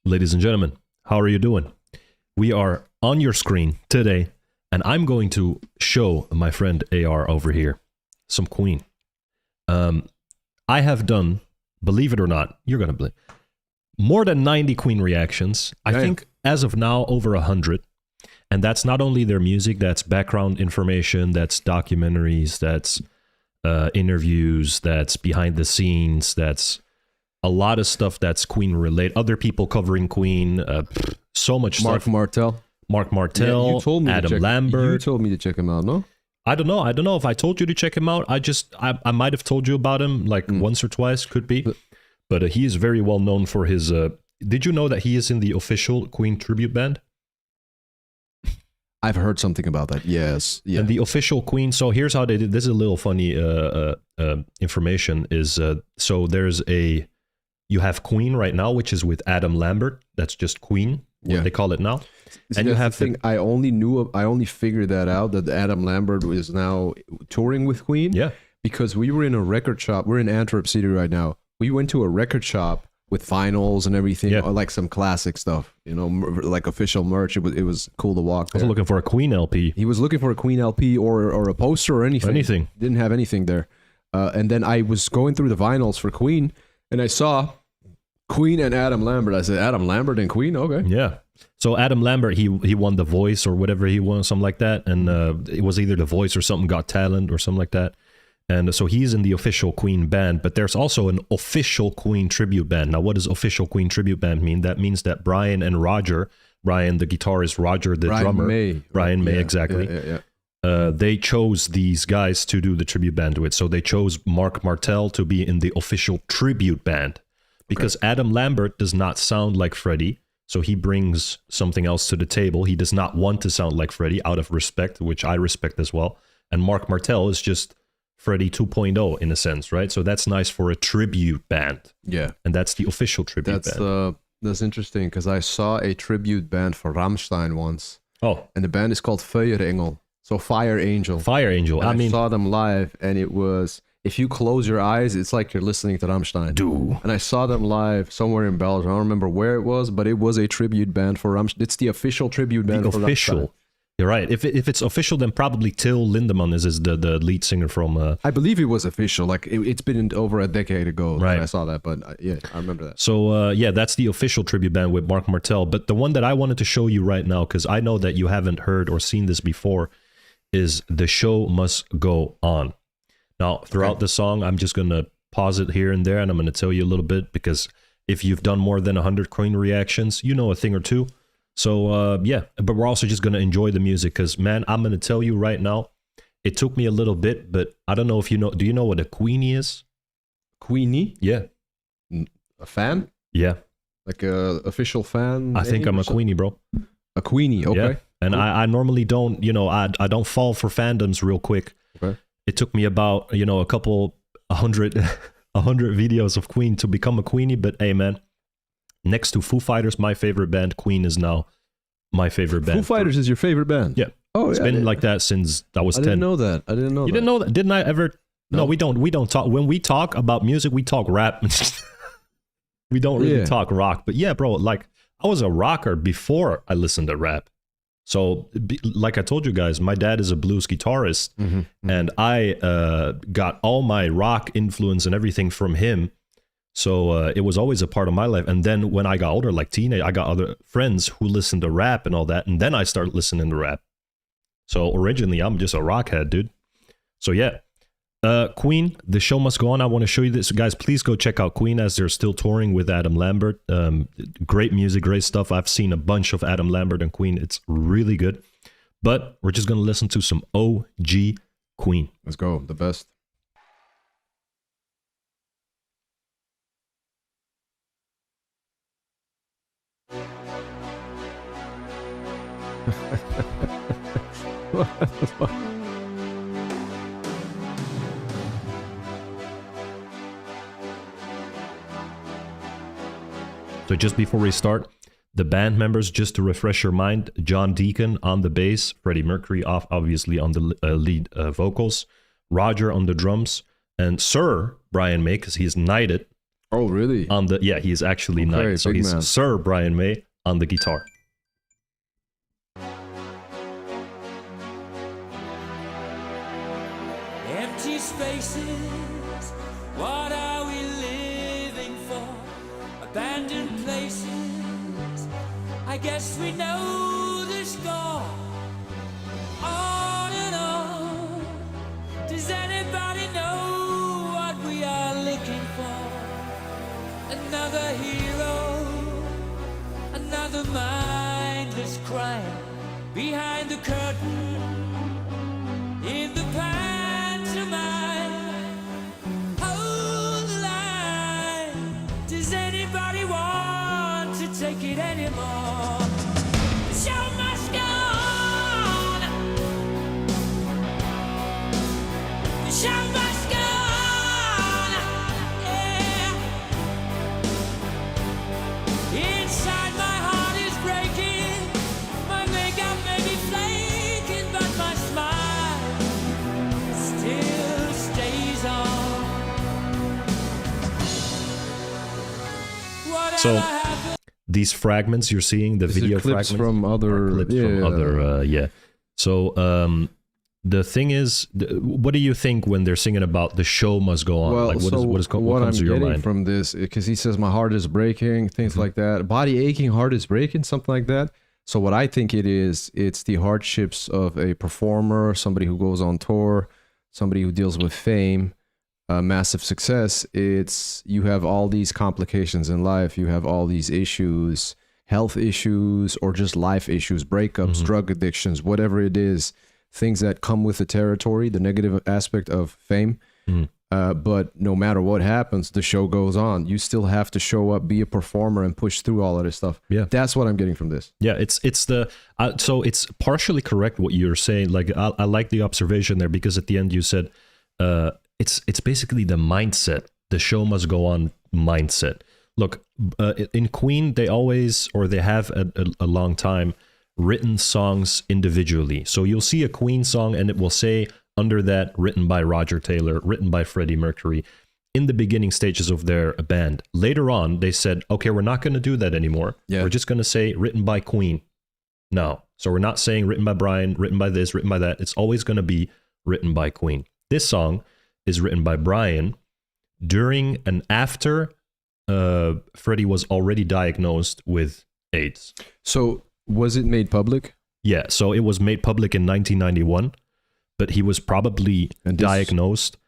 Ladies and gentlemen, how are you doing? We are on your screen today, and I'm going to show my friend AR over here some Queen. I have done, believe it or not, you're going to believe, more than 90 Queen reactions. I think as of now, over 100. And that's not only their music, that's background information, that's documentaries, that's interviews, that's behind the scenes, that's a lot of stuff that's Queen related. Other people covering Queen, so much stuff. Mark Martel, you told me Adam Lambert. You told me to check him out, no? I don't know if I told you to check him out. I might have told you about him like once or twice, could be. But he is very well known for his... did you know that he is in the official Queen tribute band? I've heard something about that, yes. Yeah. And the official Queen, so here's how they did, this is a little funny information, is so there's you have Queen right now, which is with Adam Lambert, that's just Queen, what they call it now. And you have the thing, I only figured that out, that Adam Lambert is now touring with Queen. Yeah. Because we were in a record shop, we're in Antwerp City right now. We went to a record shop with vinyls and everything, or like some classic stuff, you know, like official merch. It was cool to walk there. I was looking for a Queen LP. He was looking for a Queen LP or a poster or anything. Didn't have anything there. And then I was going through the vinyls for Queen, and I saw Queen and Adam Lambert. I said, Adam Lambert and Queen? Okay. Yeah. So Adam Lambert, he won The Voice or whatever he won, something like that. And it was either The Voice or something Got Talent or something like that. And so he's in the official Queen band, but there's also an official Queen tribute band. Now, what does official Queen tribute band mean? That means that Brian and Roger, Brian the guitarist, Roger the drummer, Brian May, exactly. They chose these guys to do the tribute band with. So they chose Mark Martel to be in the official tribute band because Adam Lambert does not sound like Freddie. So he brings something else to the table. He does not want to sound like Freddie out of respect, which I respect as well. And Mark Martel is just Freddie 2.0 in a sense, right? So that's nice for a tribute band. Yeah. And that's the official tribute band. That's interesting because I saw a tribute band for Rammstein once. Oh. And the band is called Feuerengel. So Fire Angel. Fire Angel. And I saw them live and it was, if you close your eyes, it's like you're listening to Rammstein. Dude. And I saw them live somewhere in Belgium. I don't remember where it was, but it was a tribute band for Rammstein. It's the official tribute band for Rammstein. You're right. If it's official, then probably Till Lindemann is the lead singer from... I believe it was official. Like, it's been over a decade ago when I saw that, but yeah, I remember that. So, yeah, that's the official tribute band with Mark Martel. But the one that I wanted to show you right now, because I know that you haven't heard or seen this before, is The Show Must Go On. Now, throughout the song, I'm just going to pause it here and there, and I'm going to tell you a little bit, because if you've done more than 100 Queen reactions, you know a thing or two. So, yeah, but we're also just going to enjoy the music because, man, I'm going to tell you right now, it took me a little bit, but I don't know if you know, do you know what a Queenie is? Queenie? Yeah. A fan? Yeah. Like a official fan? I think I'm a Queenie, bro. A Queenie, okay. Yeah. And cool. I normally don't, you know, I don't fall for fandoms real quick. Okay. It took me about, you know, a hundred videos of Queen to become a Queenie, but hey, man. Next to Foo Fighters, my favorite band, Queen is now my favorite band. Foo Fighters is your favorite band? Yeah. Oh, it's been like that since I was 10. I didn't know that. I didn't know that. You didn't know that? Didn't I ever? No, we don't talk. When we talk about music, we talk rap. We don't really talk rock. But yeah, bro, like I was a rocker before I listened to rap. So like I told you guys, my dad is a blues guitarist and I got all my rock influence and everything from him. So it was always a part of my life. And then when I got older, like teenage, I got other friends who listened to rap and all that. And then I started listening to rap. So originally, I'm just a rockhead, dude. So yeah, Queen, The Show Must Go On. I want to show you this. Guys, please go check out Queen as they're still touring with Adam Lambert. Great music, great stuff. I've seen a bunch of Adam Lambert and Queen. It's really good. But we're just going to listen to some OG Queen. Let's go. The best. So just before we start, the band members, just to refresh your mind, John Deacon on the bass, Freddie Mercury obviously on the lead vocals, Roger on the drums, and Sir Brian May, because he's knighted, Oh, really? He is actually knight. So he's man. Sir Brian May on the guitar. Empty spaces, what are we living for? Abandoned places, I guess we know the score. On and on, does anybody know what we are looking for? Another hero, another mindless crime, behind the curtain, in the pantomime. Hold the line, does anybody want to take it anymore? The show must go on, the show must go on, yeah. Inside my heart is breaking, my makeup may be flaking, but my smile still stays on. So these fragments you're seeing, the video fragments from other, So the thing is, what do you think when they're singing about the show must go on? Well, like, what comes to your mind from this? Because he says my heart is breaking, things like that, body aching, heart is breaking, something like that. So what I think it is, it's the hardships of a performer, somebody who goes on tour, somebody who deals with fame, massive success. It's, you have all these complications in life, you have all these issues, health issues, or just life issues, breakups, drug addictions, whatever it is, things that come with the territory, the negative aspect of fame. But no matter what happens, the show goes on. You still have to show up, be a performer, and push through all of this stuff. Yeah, that's what I'm getting from this. Yeah, it's the so it's partially correct what you're saying. Like I like the observation there, because at the end you said it's basically the mindset. The show must go on mindset. Look, in Queen, they always, or they have a long time, written songs individually. So you'll see a Queen song and it will say under that, written by Roger Taylor, written by Freddie Mercury, in the beginning stages of their band. Later on, they said, okay, we're not going to do that anymore. Yeah. We're just going to say written by Queen now. So we're not saying written by Brian, written by this, written by that. It's always going to be written by Queen. This song is written by Brian during and after Freddie was already diagnosed with AIDS. So was it made public? Yeah, so it was made public in 1991, but he was probably diagnosed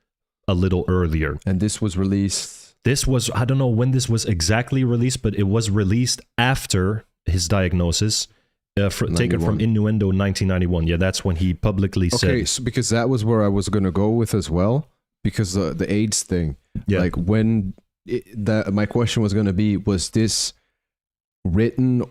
a little earlier. And this was released? This was, I don't know when this was exactly released, but it was released after his diagnosis, taken from Innuendo 1991. Yeah, that's when he publicly said... Okay, so because that was where I was going to go with as well, because the AIDS thing. Yeah. Like when... my question was going to be, was this written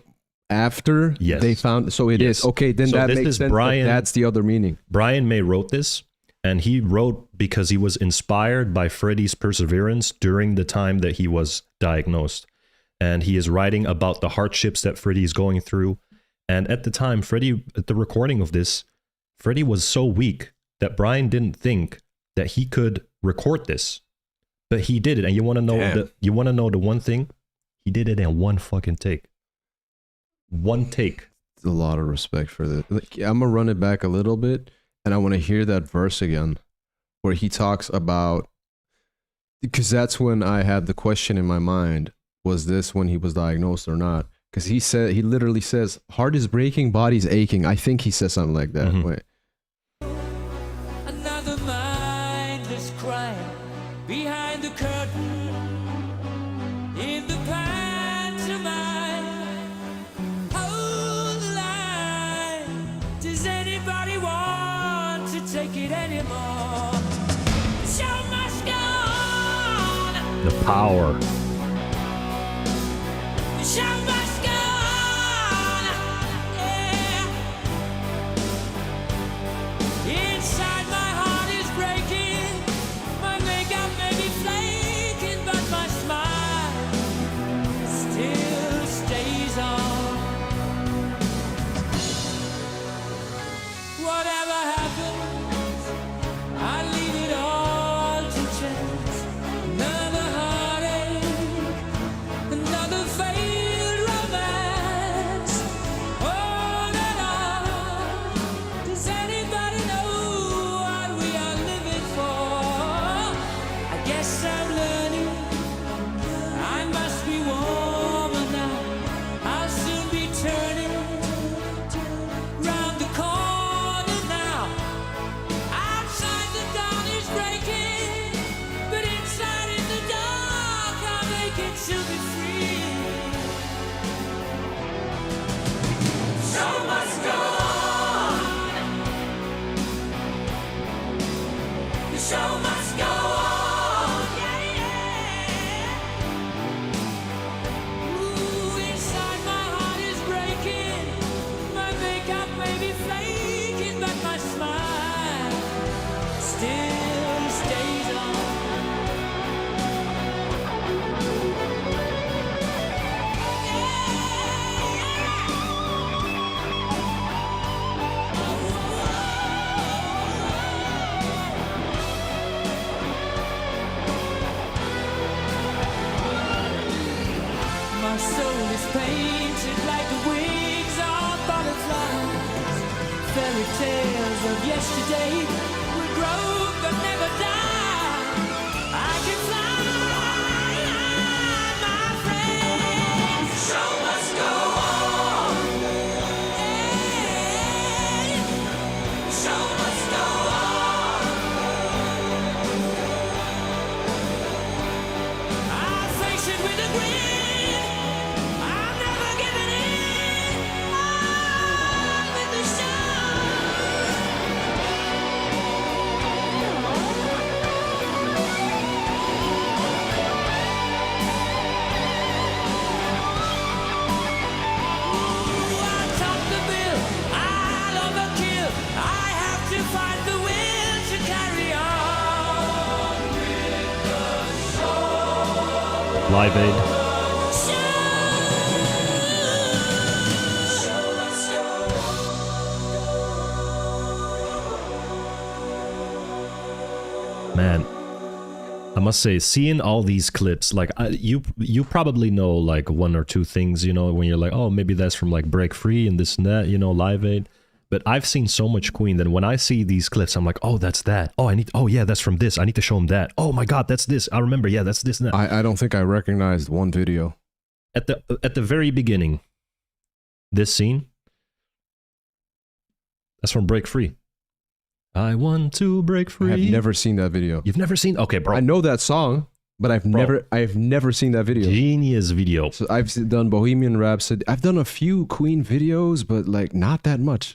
after they found? So it is. Okay, then so that makes sense. Brian, that's the other meaning. Brian May wrote this, and he wrote because he was inspired by Freddie's perseverance during the time that he was diagnosed. And he is writing about the hardships that Freddie is going through. And at the time, Freddie, at the recording of this, Freddie was so weak that Brian didn't think that he could record this. But he did it, and you want to know the one thing? He did it in one fucking take. One take. A lot of respect for that. Like, I'm gonna run it back a little bit, and I want to hear that verse again, where he talks about, because that's when I had the question in my mind: was this when he was diagnosed or not? Because he literally says, "Heart is breaking, body's aching." I think he says something like that. Wait. Another mindless crime behind the curtain, in the pantomime. Hold the line. Does anybody want to take it anymore? The show must go on. The power. The show must go on. Yeah. Inside my heart is breaking. My makeup may be flaking, but my smile still stays on. Whatever happens, I leave it all to chance. Another heartache, soul is painted like the wings of butterflies. Fairy tales of yesterday will grow but never die. I can fly, my friend. Show must go on. Hey, show must go on. I'll face it with a grin. I'm never giving in. On with the show. I top the bill, I'll overkill. I have to find the will to carry on with the show. Live Aid. Show must go Man, I must say, seeing all these clips, like you probably know like one or two things, you know, when you're like, oh, maybe that's from like Break Free and this and that, you know, Live Aid. But I've seen so much Queen that when I see these clips, I'm like, oh, that's that. Oh, oh yeah, that's from this. I need to show him that. Oh my God, that's this. I remember. Yeah, that's this and that. I don't think I recognized one video. At the very beginning, this scene, that's from Break Free. I want to break free. I have never seen that video. You've never seen? Okay, bro. I know that song, but I've never seen that video. Genius video. So I've done Bohemian Rhapsody. I've done a few Queen videos, but like not that much.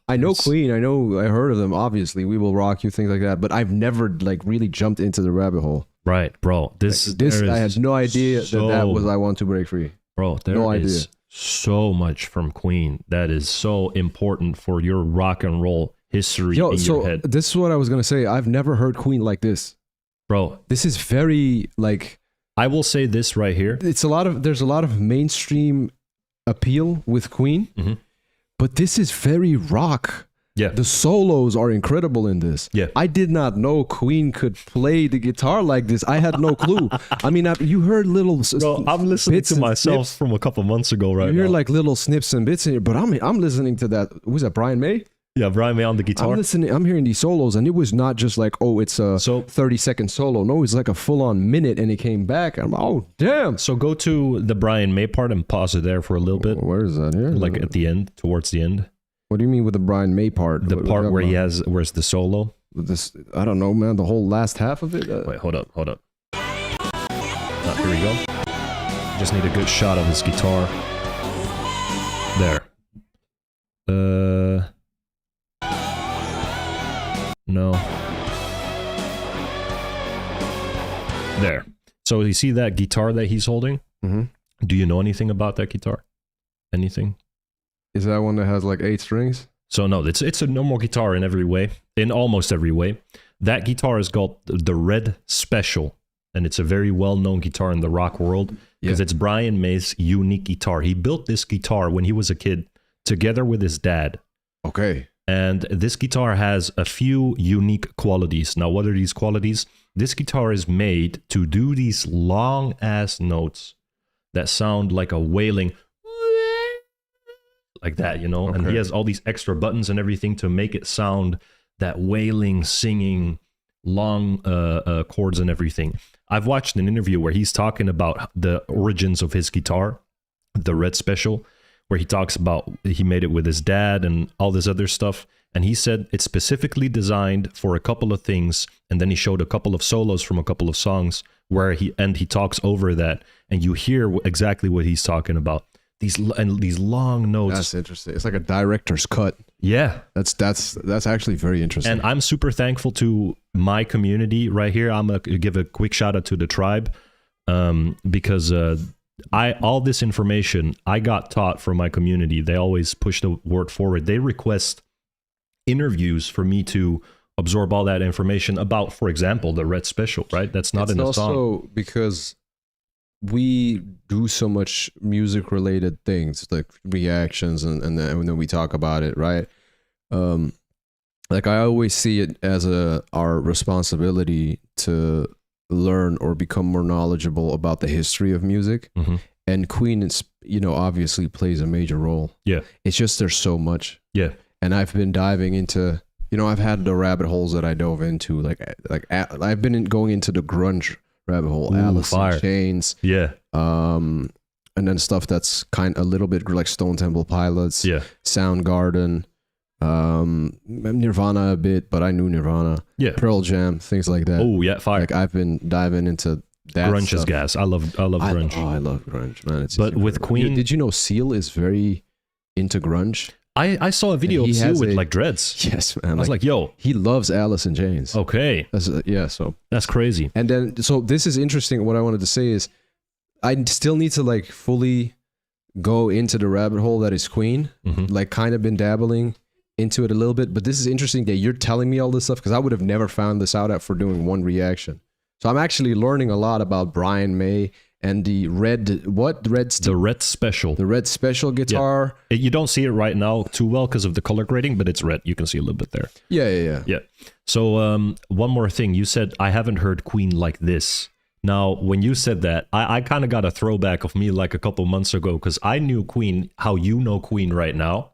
I know Queen. I heard of them. Obviously, We Will Rock You, things like that. But I've never like really jumped into the rabbit hole. Right, bro. This I had no idea that was I Want to Break Free. Bro, there is so much from Queen that is so important for your rock and roll history in your head. This is what I was gonna say. I've never heard Queen like this, bro. This is very like. I will say this right here. There's a lot of mainstream appeal with Queen, but this is very rock. Yeah, the solos are incredible in this. Yeah, I did not know Queen could play the guitar like this. I had no clue. I mean, you heard little. Bro, I'm listening to myself from a couple months ago, right? You hear like little snips and bits in here, but I'm listening to that. Was that Brian May? Yeah, Brian May on the guitar. I'm hearing these solos, and it was not just like, oh, it's a 30-second solo. No, it's like a full-on minute, and it came back. I'm like, oh, damn. So go to the Brian May part and pause it there for a little bit. Where is that here? Like at the end, towards the end. What do you mean with the Brian May part? The part where where's the solo? This, I don't know, man. The whole last half of it. Wait, hold up. Here we go. Just need a good shot of his guitar. There. No. There. So you see that guitar that he's holding? Mm-hmm. Do you know anything about that guitar? Anything? Is that one that has like 8 strings? So no, it's a normal guitar in every way, in almost every way. That guitar is called the Red Special, and it's a very well-known guitar in the rock world because it's Brian May's unique guitar. He built this guitar when he was a kid together with his dad. Okay. And this guitar has a few unique qualities. Now, what are these qualities? This guitar is made to do these long-ass notes that sound like a wailing, like that, you know? Okay. And he has all these extra buttons and everything to make it sound that wailing, singing, long chords and everything. I've watched an interview where he's talking about the origins of his guitar, the Red Special, where he talks about he made it with his dad and all this other stuff. And he said it's specifically designed for a couple of things. And then he showed a couple of solos from a couple of songs where he talks over that. And you hear exactly what he's talking about. These long notes. That's interesting. It's like a director's cut. Yeah. That's actually very interesting. And I'm super thankful to my community right here. I'm going to give a quick shout out to the tribe because all this information I got taught from my community. They always push the word forward. They request interviews for me to absorb all that information about, for example, the Red Special, right? That's not in the song. Also because we do so much music related things like reactions and then we talk about it, right? Like I always see it as our responsibility to learn or become more knowledgeable about the history of music. Mm-hmm. And Queen obviously plays a major role. Yeah. It's just there's so much. Yeah. And I've been diving into, I've had the rabbit holes that I dove into. Like I've been going into the grunge rabbit hole, Alice in Chains. Yeah. And then stuff that's kind of a little bit like Stone Temple Pilots. Yeah. Soundgarden. Nirvana a bit, but I knew Nirvana. Yeah. Pearl Jam, things like that. Oh yeah, fire. Like I've been diving into that grunge stuff. is gas. I love grunge. I love grunge, man. But with Queen, did you know Seal is very into grunge? I saw a video of Seal with like dreads. Yes, man. I was like, yo, he loves Alice in Chains. Okay, so that's crazy. And then so this is interesting. What I wanted to say is, I still need to like fully go into the rabbit hole that is Queen. Like kind of been dabbling into it a little bit, but this is interesting that you're telling me all this stuff because I would have never found this out after doing one reaction. So I'm actually learning a lot about Brian May and the red special guitar. Yeah. You don't see it right now too well because of the color grading, but it's red. You can see a little bit there. Yeah. So one more thing, you said I haven't heard Queen like this. Now, when you said that, I kind of got a throwback of me like a couple months ago because I knew Queen how you know Queen right now.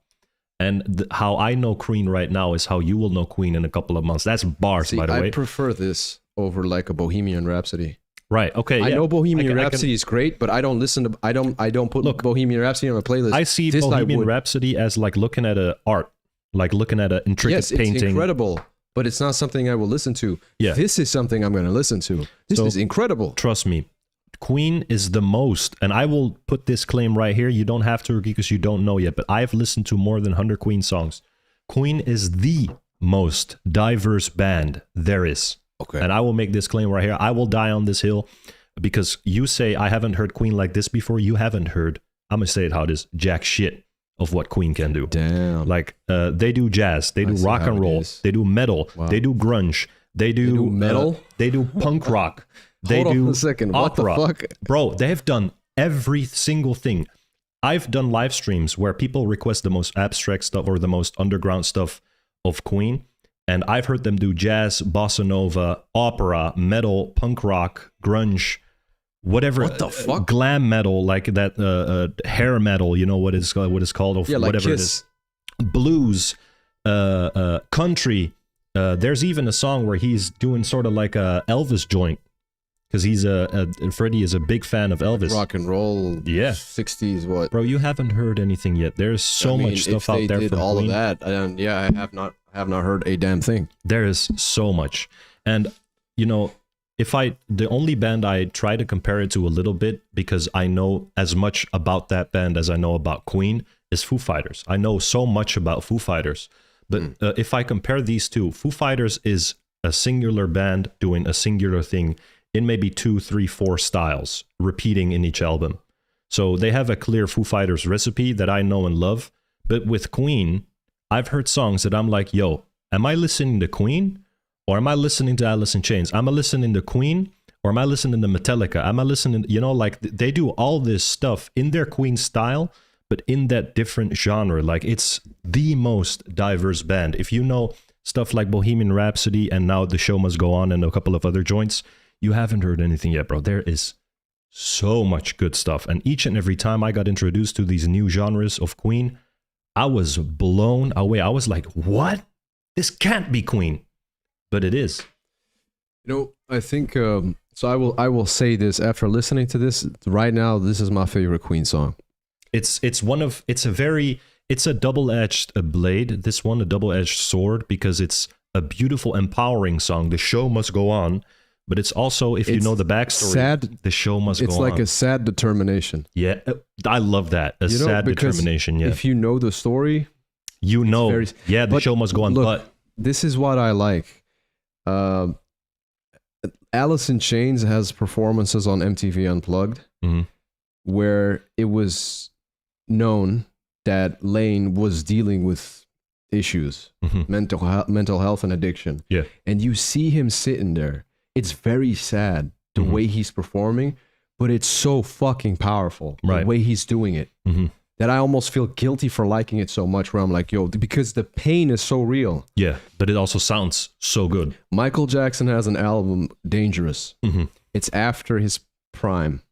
And how I know Queen right now is how you will know Queen in a couple of months. That's bars, by the way. I prefer this over like a Bohemian Rhapsody. Right. Okay. I know Bohemian Rhapsody is great, but I don't listen to. I don't put Bohemian Rhapsody on my playlist. I see Bohemian Rhapsody as like looking at a art, like looking at an intricate painting. It's incredible, but it's not something I will listen to. Yeah. This is something I'm going to listen to. This is incredible. Trust me. Queen is the most, and I will put this claim right here. You don't have to because you don't know yet, but I've listened to more than 100 Queen songs. Queen is the most diverse band there is. Okay. And I will make this claim right here. I will die on this hill because you say I haven't heard Queen like this before. You haven't heard, I'm going to say it how it is, jack shit of what Queen can do. Damn. Like they do jazz, they do rock and roll, they do metal, they do grunge, they do metal, they do punk rock. Hold on a second. Opera. What the fuck? Bro, they have done every single thing. I've done live streams where people request the most abstract stuff or the most underground stuff of Queen. And I've heard them do jazz, bossa nova, opera, metal, punk rock, grunge, whatever. What the fuck? Glam metal, like that hair metal, you know what it's called, like whatever Kiss. It is. Blues, country. There's even a song where he's doing sort of like a Elvis joint. Because Freddie is a big fan of Elvis. Rock and roll, 60s, what? Bro, you haven't heard anything yet. There's so much stuff out there from all Queen. of that. I have not heard a damn thing. There is so much. And, the only band I try to compare it to a little bit, because I know as much about that band as I know about Queen, is Foo Fighters. I know so much about Foo Fighters. But if I compare these two, Foo Fighters is a singular band doing a singular thing in maybe 2, 3, 4 styles, repeating in each album. So they have a clear Foo Fighters recipe that I know and love. But with Queen, I've heard songs that I'm like, yo, am I listening to Queen? Or am I listening to Alice in Chains? Am I listening to Queen? Or am I listening to Metallica? Am I listening, like they do all this stuff in their Queen style, but in that different genre. Like it's the most diverse band. If you know stuff like Bohemian Rhapsody and Now the Show Must Go On and a couple of other joints, you haven't heard anything yet, bro. There is so much good stuff. And each and every time I got introduced to these new genres of Queen, I was blown away. I was like, what? This can't be Queen. But it is. I think, so I will say this after listening to this, right now, this is my favorite Queen song. It's a double-edged blade. This one, a double-edged sword, because it's a beautiful, empowering song. The show must go on. But it's also, if you know the backstory, the show must go on. It's like a sad determination. Yeah, I love that. A sad determination, yeah. If you know the story, the show must go on. Look, but this is what I like. Alice in Chains has performances on MTV Unplugged where it was known that Lane was dealing with issues, mental health and addiction. Yeah. And you see him sitting there. It's very sad the way he's performing, but it's so fucking powerful the way he's doing it that I almost feel guilty for liking it so much, where I'm like, yo, because the pain is so real. Yeah, but it also sounds so good. Michael Jackson has an album, Dangerous. It's after his prime.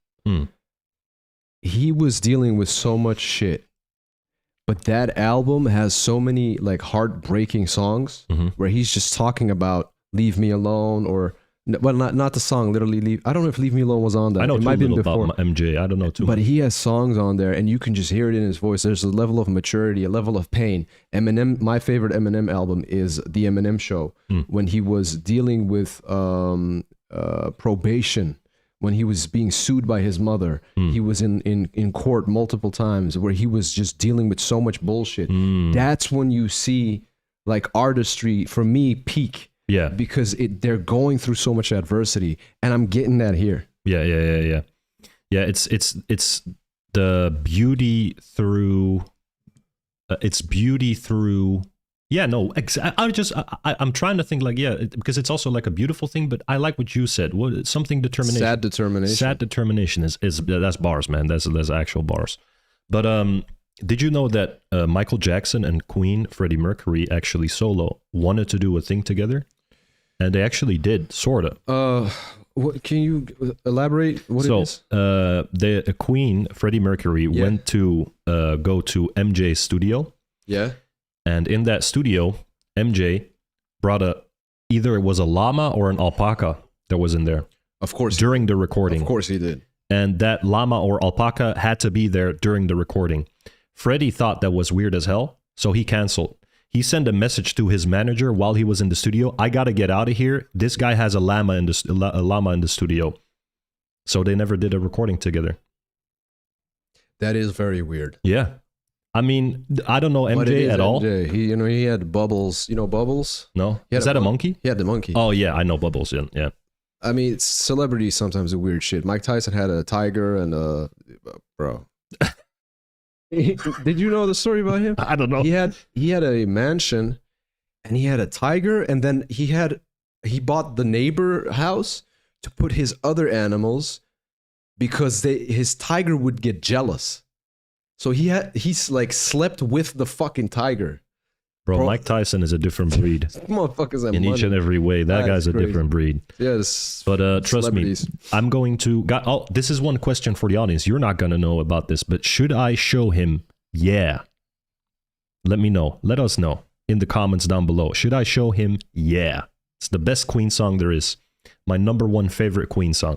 he was dealing with so much shit. But that album has so many like heartbreaking songs where he's just talking about leave me alone or well, not the song, literally leave. I don't know if Leave Me Alone was on that. I know it too might little be before. about MJ. I don't know too But much. he has songs on there and you can just hear it in his voice. There's a level of maturity, a level of pain. Eminem, my favorite Eminem album is The Eminem Show, when he was dealing with probation, when he was being sued by his mother. He was in court multiple times where he was just dealing with so much bullshit. That's when you see like artistry, for me, peak. Yeah. Because they're going through so much adversity, and I'm getting that here. Yeah. Yeah, it's the beauty through it's beauty through yeah, no, I'm trying to think like because it's also like a beautiful thing, but I like what you said. What something determination. Sad determination. Sad determination is that's bars, man. That's actual bars. But did you know that Michael Jackson and Queen, Freddie Mercury actually solo wanted to do a thing together? And they actually did, sort of. What, can you elaborate what it is? The Queen, Freddie Mercury, went to go to MJ's studio. Yeah. And in that studio, MJ brought either it was a llama or an alpaca that was in there. Of course. During the recording. Of course he did. And that llama or alpaca had to be there during the recording. Freddie thought that was weird as hell, so he canceled. He sent a message to his manager while he was in the studio. I got to get out of here. This guy has a llama in the studio. So they never did a recording together. That is very weird. Yeah. I mean, I don't know MJ at all. He had Bubbles. You know Bubbles? No. Is that a monkey? He had the monkey. Oh, yeah. I know Bubbles. Yeah. I mean, celebrities sometimes do weird shit. Mike Tyson had a tiger and bro. Did you know the story about him? I don't know. He had a mansion and he had a tiger, and then he bought the neighbor house to put his other animals because his tiger would get jealous. So he's like slept with the fucking tiger. Bro, Mike Tyson is a different breed. Motherfuckers have in money. Each and every way. That guy's crazy. a different breed. Yes. But trust me, I'm going to... this is one question for the audience. You're not going to know about this, but should I show him Yeah? Let me know. Let us know in the comments down below. Should I show him Yeah? It's the best Queen song there is. My #1 favorite Queen song.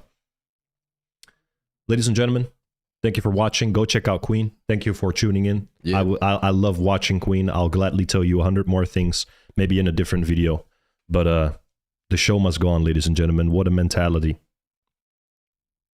Ladies and gentlemen, thank you for watching. Go check out Queen. Thank you for tuning in. Yeah. I love watching Queen. I'll gladly tell you 100 more things, maybe in a different video. But the show must go on, ladies and gentlemen. What a mentality.